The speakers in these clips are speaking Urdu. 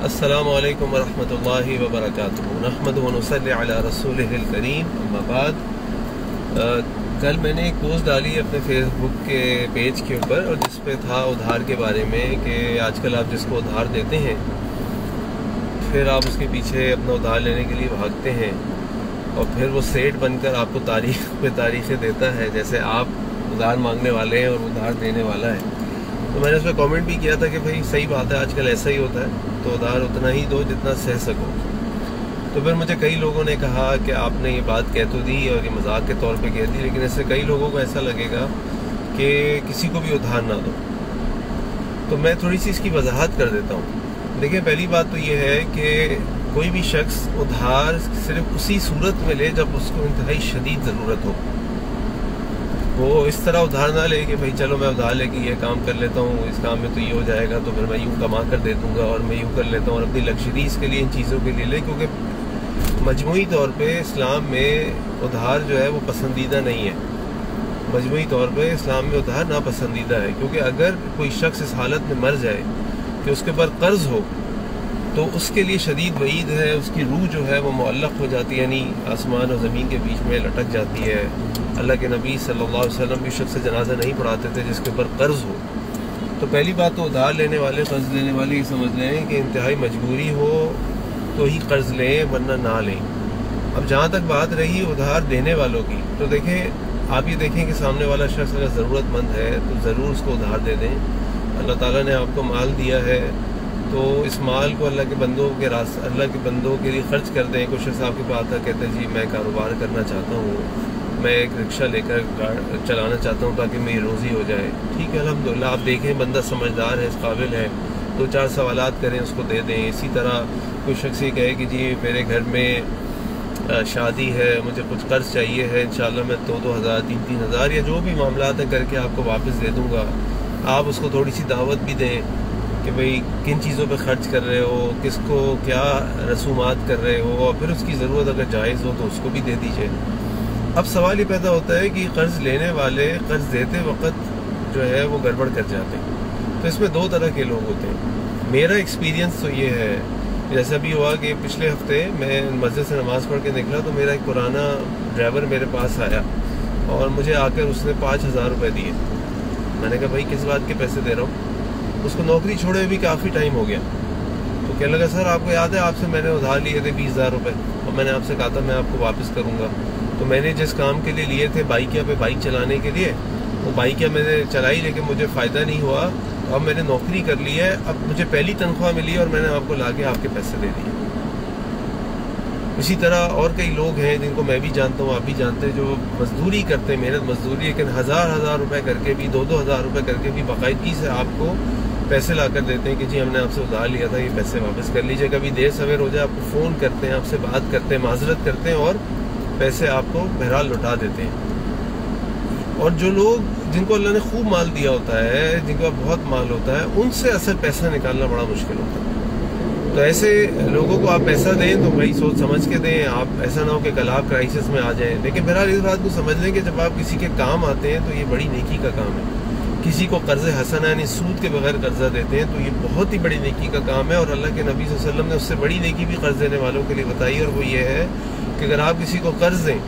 السلام علیکم ورحمۃ اللہ وبرکاتہ۔ نحمدہ و نصلی علی رسولہ الکریم، اما بعد۔ کل میں نے ایک پوسٹ ڈالی اپنے فیس بک کے پیج کے اوپر، اور جس پہ تھا ادھار کے بارے میں کہ آج کل آپ جس کو ادھار دیتے ہیں پھر آپ اس کے پیچھے اپنا ادھار لینے کے لیے بھاگتے ہیں، اور پھر وہ سیٹ بن کر آپ کو تاریخ پہ تاریخیں دیتا ہے جیسے آپ ادھار مانگنے والے ہیں اور ادھار دینے والا ہے۔ تو میں نے اس پہ کامنٹ بھی کیا تھا کہ بھائی صحیح بات ہے، آج کل ایسا ہی ہوتا ہے، تو ادھار اتنا ہی دو جتنا سہ سکو۔ تو پھر مجھے کئی لوگوں نے کہا کہ آپ نے یہ بات کہہ تو دی اور یہ مذاق کے طور پہ کہہ دی، لیکن اس سے کئی لوگوں کو ایسا لگے گا کہ کسی کو بھی ادھار نہ دو۔ تو میں تھوڑی سی اس کی وضاحت کر دیتا ہوں۔ دیکھیں، پہلی بات تو یہ ہے کہ کوئی بھی شخص ادھار صرف اسی صورت میں لے جب اس کو انتہائی شدید ضرورت ہو۔ وہ اس طرح ادھار نہ لے کہ بھائی چلو میں ادھار لے کے یہ کام کر لیتا ہوں، اس کام میں تو یہ ہو جائے گا تو پھر میں یوں کما کر دے دوں گا اور میں یوں کر لیتا ہوں، اور اپنی لگژریز کے لیے ان چیزوں کے لیے لے، کیونکہ مجموعی طور پہ اسلام میں ادھار جو ہے وہ پسندیدہ نہیں ہے۔ مجموعی طور پہ اسلام میں ادھار ناپسندیدہ ہے، کیونکہ اگر کوئی شخص اس حالت میں مر جائے کہ اس کے اوپر قرض ہو تو اس کے لیے شدید وعید ہے، اس کی روح جو ہے وہ معلق ہو جاتی ہے، یعنی آسمان اور زمین کے بیچ میں لٹک جاتی ہے۔ اللہ کے نبی صلی اللہ علیہ وسلم بھی شخص سے جنازہ نہیں پڑھاتے تھے جس کے اوپر قرض ہو۔ تو پہلی بات تو ادھار لینے والے، قرض لینے والے یہ سمجھ لیں کہ انتہائی مجبوری ہو تو ہی قرض لیں، ورنہ نہ لیں۔ اب جہاں تک بات رہی ادھار دینے والوں کی، تو دیکھیں، آپ یہ دیکھیں کہ سامنے والا شخص اگر ضرورت مند ہے تو ضرور اس کو ادھار دے دیں۔ اللہ تعالیٰ نے آپ کو مال دیا ہے تو اس مال کو اللہ کے بندوں کے لیے خرچ کر دیں۔ کوئی شخص آپ کے پاس آتا کہتے ہیں جی میں کاروبار کرنا چاہتا ہوں، میں ایک رکشہ لے کر چلانا چاہتا ہوں تاکہ میری روزی ہو جائے، ٹھیک ہے، الحمدللہ۔ آپ دیکھیں بندہ سمجھدار ہے، اس قابل ہے، 2-4 سوالات کریں، اس کو دے دیں۔ اسی طرح کوئی شخص یہ کہے کہ جی میرے گھر میں شادی ہے، مجھے کچھ قرض چاہیے ہے، انشاءاللہ میں 2-2 ہزار 3-3 ہزار یا جو بھی معاملات ہیں کر کے آپ کو واپس دے دوں گا۔ آپ اس کو تھوڑی سی دعوت بھی دیں کہ بھئی کن چیزوں پہ خرچ کر رہے ہو، کس کو کیا رسومات کر رہے ہو، اور پھر اس کی ضرورت اگر جائز ہو تو اس کو بھی دے دیجئے۔ اب سوال یہ پیدا ہوتا ہے کہ قرض لینے والے قرض دیتے وقت جو ہے وہ گڑبڑ کر جاتے ہیں۔ تو اس میں 2 طرح کے لوگ ہوتے ہیں۔ میرا ایکسپیرینس تو یہ ہے، جیسا بھی ہوا کہ پچھلے ہفتے میں مسجد سے نماز پڑھ کے نکلا تو میرا ایک پرانا ڈرائیور میرے پاس آیا اور مجھے آ کر اس نے 5,000 روپے دیے۔ میں نے کہا بھائی کس بات کے پیسے دے رہا ہوں؟ اس کو نوکری چھوڑے بھی کافی ٹائم ہو گیا۔ تو کہنے لگا سر آپ کو یاد ہے آپ سے میں نے ادھار لیے تھے 20,000 روپے، اور میں نے آپ سے کہا تھا میں آپ کو واپس کروں گا۔ تو میں نے جس کام کے لیے لیے تھے بائکیا پہ بائک چلانے کے لیے، وہ بائکیا میں نے چلائی لیکن مجھے فائدہ نہیں ہوا۔ اب میں نے نوکری کر لی ہے، اب مجھے پہلی تنخواہ ملی اور میں نے آپ کو لا کے آپ کے پیسے دے دیے۔ اسی طرح اور کئی لوگ ہیں جن کو میں بھی جانتا ہوں، آپ بھی جانتے ہیں، جو مزدوری کرتے ہیں، محنت مزدوری، لیکن 1,000 روپے کر کے بھی 2-2 ہزار روپے کر کے بھی باقاعدگی سے آپ کو پیسے لا کر دیتے ہیں کہ جی ہم نے آپ سے ادھار لیا تھا، یہ پیسے واپس کر لیجیے۔ کبھی دیر سویر ہو جائے آپ کو فون کرتے ہیں، آپ سے بات کرتے ہیں، معذرت کرتے ہیں اور پیسے آپ کو بہرحال لوٹا دیتے ہیں۔ اور جو لوگ جن کو اللہ نے خوب مال دیا ہوتا ہے، جن کا بہت مال ہوتا ہے، ان سے اصل پیسہ نکالنا بڑا مشکل ہوتا ہے۔ تو ایسے لوگوں کو آپ پیسہ دیں تو بھائی سوچ سمجھ کے دیں، آپ ایسا نہ ہو کہ کل آپ کرائسس میں آ جائیں۔ لیکن بہرحال اس بات کو سمجھ لیں کہ جب آپ کسی کے کام آتے ہیں تو یہ بڑی نیکی کا کام ہے۔ کسی کو قرض حسنہ یعنی سود کے بغیر قرضہ دیتے ہیں تو یہ بہت ہی بڑی نیکی کا کام ہے، اور اللہ کے نبی صلی اللہ علیہ وسلم نے اس سے بڑی نیکی بھی قرض دینے والوں کے لیے بتائی، اور وہ یہ ہے کہ اگر آپ کسی کو قرض دیں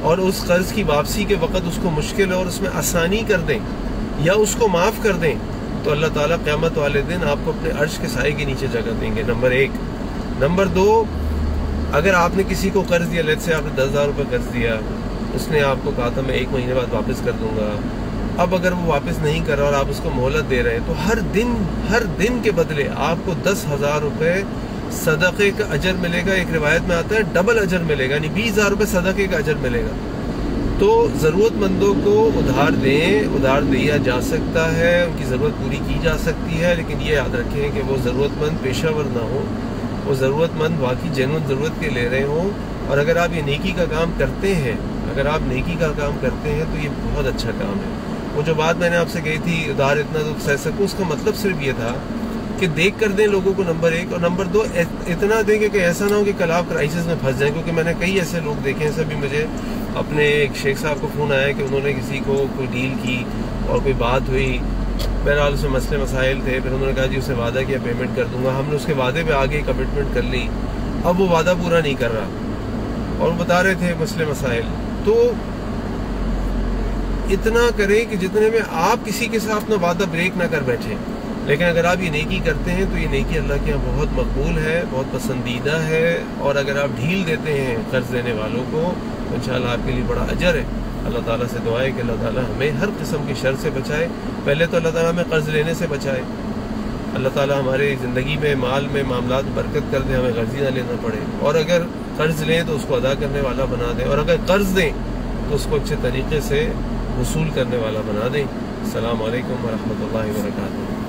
اور اس قرض کی واپسی کے وقت اس کو مشکل ہے اور اس میں آسانی کر دیں یا اس کو معاف کر دیں تو اللہ تعالیٰ قیامت والے دن آپ کو اپنے عرش کے سائے کے نیچے جگہ دیں گے، نمبر 1۔ نمبر 2، اگر آپ نے کسی کو قرض دیا، لیٹ سے آپ نے 10,000 روپے قرض دیا، اس نے آپ کو کہا تھا میں 1 مہینے بعد واپس کر دوں گا، اب اگر وہ واپس نہیں کر رہا اور آپ اس کو مہلت دے رہے ہیں تو ہر دن کے بدلے آپ کو 10,000 روپے صدقے کا اجر ملے گا۔ ایک روایت میں آتا ہے ڈبل اجر ملے گا، یعنی 20,000 روپے صدقے کا اجر ملے گا۔ تو ضرورت مندوں کو ادھار دیں، ادھار دیا جا سکتا ہے، ان کی ضرورت پوری کی جا سکتی ہے، لیکن یہ یاد رکھیں کہ وہ ضرورت مند پیشہ ور نہ ہو، وہ ضرورت مند واقعی جینون ضرورت کے لے رہے ہوں۔ اور اگر آپ یہ نیکی کا کام کرتے ہیں، تو یہ بہت اچھا کام ہے۔ وہ جو بات میں نے آپ سے کہی تھی ادھار اتنا تو سہ سکوں، اس کا مطلب صرف یہ تھا کہ دیکھ کر دیں لوگوں کو، نمبر 1، اور نمبر 2 اتنا دیں کہ ایسا نہ ہو کہ کل آپ کرائسس میں پھنس جائیں، کیونکہ میں نے کئی ایسے لوگ دیکھے ہیں۔ سبھی مجھے اپنے ایک شیخ صاحب کو فون آیا کہ انہوں نے کسی کو کوئی ڈیل کی اور کوئی بات ہوئی بہرحال اس میں مسئلے مسائل تھے. پھر انہوں نے کہا جی اسے وعدہ کیا پیمنٹ کر دوں گا. ہم نے اس کے وعدے پہ آگے کمٹمنٹ کر لی. اب وہ وعدہ پورا نہیں کر رہا اور بتا رہے تھے مسئلے مسائل. تو اتنا کریں کہ جتنے میں آپ کسی کے ساتھ اپنا وعدہ بریک نہ کر بیٹھیں. لیکن اگر آپ یہ نیکی کرتے ہیں تو یہ نیکی اللہ کے یہاں بہت مقبول ہے, بہت پسندیدہ ہے. اور اگر آپ ڈھیل دیتے ہیں قرض دینے والوں کو تو انشاءاللہ آپ کے لیے بڑا اجر ہے. اللہ تعالیٰ سے دعا ہے کہ اللہ تعالیٰ ہمیں ہر قسم کی شر سے بچائے. پہلے تو اللہ تعالیٰ ہمیں قرض لینے سے بچائے. اللہ تعالیٰ ہمارے زندگی میں مال میں معاملات برکت کر دے, ہمیں قرضی نہ لینا پڑے. اور اگر قرض لیں تو اس کو ادا کرنے والا بنا دیں, اور اگر قرض دیں تو اس کو اچھے طریقے سے وصول کرنے والا بنا دیں. السلام علیکم ورحمۃ اللہ وبرکاتہ.